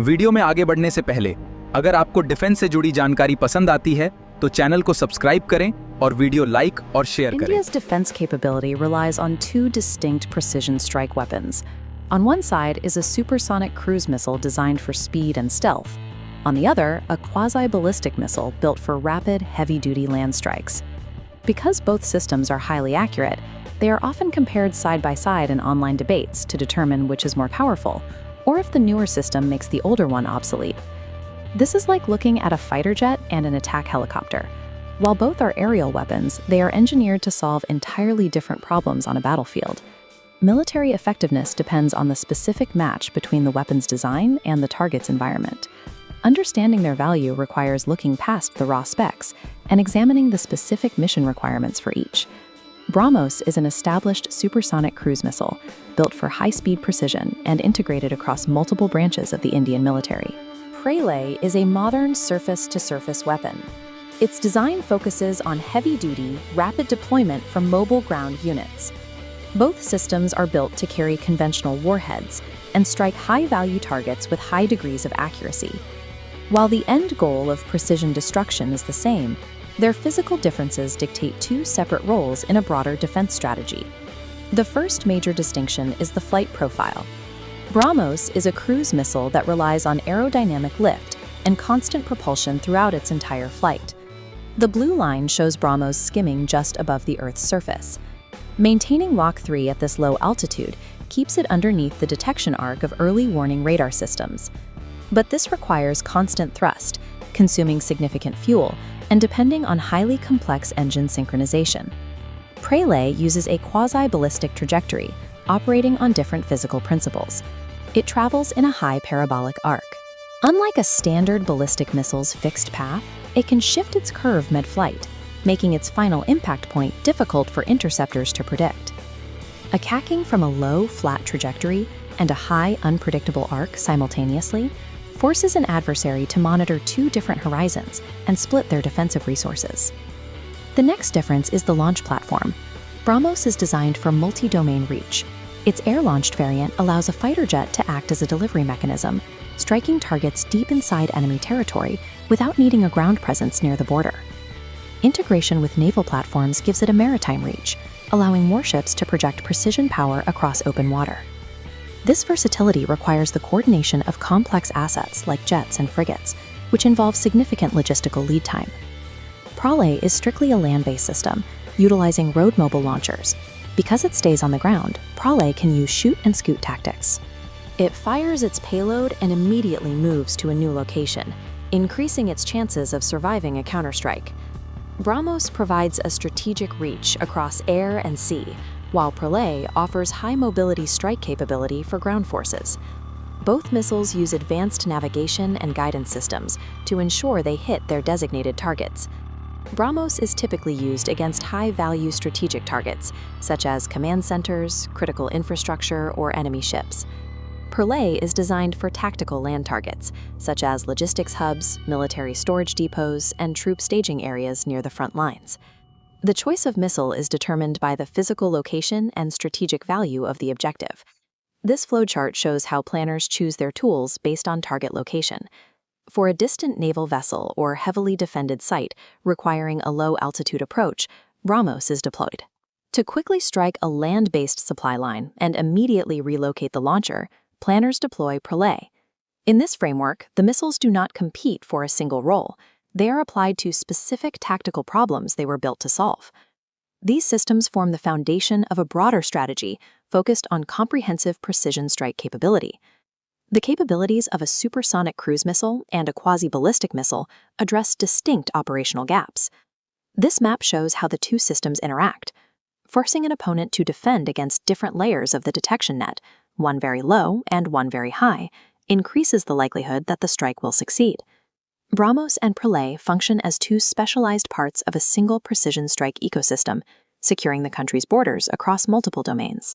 Video में आगे बढ़ने से पहले अगर आपको डिफेंस से जुड़ी जानकारी पसंद आती है तो चैनल को सब्सक्राइब करें और वीडियो लाइक और शेयर करें। India's defense capability relies on two distinct precision strike weapons. On one side is a supersonic cruise missile designed for speed and stealth. On the other, a quasi-ballistic missile built for rapid, heavy-duty land strikes. Because both systems are highly accurate, they are often compared side by side in online debates to determine which is more powerful, or if the newer system makes the older one obsolete. This is like looking at a fighter jet and an attack helicopter. While both are aerial weapons, they are engineered to solve entirely different problems on a battlefield. Military effectiveness depends on the specific match between the weapon's design and the target's environment. Understanding their value requires looking past the raw specs and examining the specific mission requirements for each. BrahMos is an established supersonic cruise missile built for high-speed precision and integrated across multiple branches of the Indian military. Pralay is a modern surface-to-surface weapon. Its design focuses on heavy-duty, rapid deployment from mobile ground units. Both systems are built to carry conventional warheads and strike high-value targets with high degrees of accuracy. While the end goal of precision destruction is the same, their physical differences dictate two separate roles in a broader defense strategy. The first major distinction is the flight profile. BrahMos is a cruise missile that relies on aerodynamic lift and constant propulsion throughout its entire flight. The blue line shows BrahMos skimming just above the Earth's surface. Maintaining Mach 3 at this low altitude keeps it underneath the detection arc of early warning radar systems. But this requires constant thrust, consuming significant fuel, and depending on highly complex engine synchronization. Pralay uses a quasi-ballistic trajectory, operating on different physical principles. It travels in a high parabolic arc. Unlike a standard ballistic missile's fixed path, it can shift its curve mid-flight, making its final impact point difficult for interceptors to predict. Attacking from a low, flat trajectory and a high, unpredictable arc simultaneously forces an adversary to monitor two different horizons and split their defensive resources. The next difference is the launch platform. BrahMos is designed for multi-domain reach. Its air-launched variant allows a fighter jet to act as a delivery mechanism, striking targets deep inside enemy territory without needing a ground presence near the border. Integration with naval platforms gives it a maritime reach, allowing warships to project precision power across open water. This versatility requires the coordination of complex assets like jets and frigates, which involves significant logistical lead time. Pralay is strictly a land-based system, utilizing road-mobile launchers. Because it stays on the ground, Pralay can use shoot-and-scoot tactics. It fires its payload and immediately moves to a new location, increasing its chances of surviving a counterstrike. BrahMos provides a strategic reach across air and sea, while Pralay offers high-mobility strike capability for ground forces. Both missiles use advanced navigation and guidance systems to ensure they hit their designated targets. BrahMos is typically used against high-value strategic targets, such as command centers, critical infrastructure, or enemy ships. Pralay is designed for tactical land targets, such as logistics hubs, military storage depots, and troop staging areas near the front lines. The choice of missile is determined by the physical location and strategic value of the objective. This flowchart shows how planners choose their tools based on target location. For a distant naval vessel or heavily defended site requiring a low-altitude approach, BrahMos is deployed. To quickly strike a land-based supply line and immediately relocate the launcher, planners deploy Pralay. In this framework, the missiles do not compete for a single role. They are applied to specific tactical problems they were built to solve. These systems form the foundation of a broader strategy focused on comprehensive precision strike capability. The capabilities of a supersonic cruise missile and a quasi-ballistic missile address distinct operational gaps. This map shows how the two systems interact, forcing an opponent to defend against different layers of the detection net, one very low and one very high, increases the likelihood that the strike will succeed. BrahMos and Pralay function as two specialized parts of a single precision strike ecosystem, securing the country's borders across multiple domains.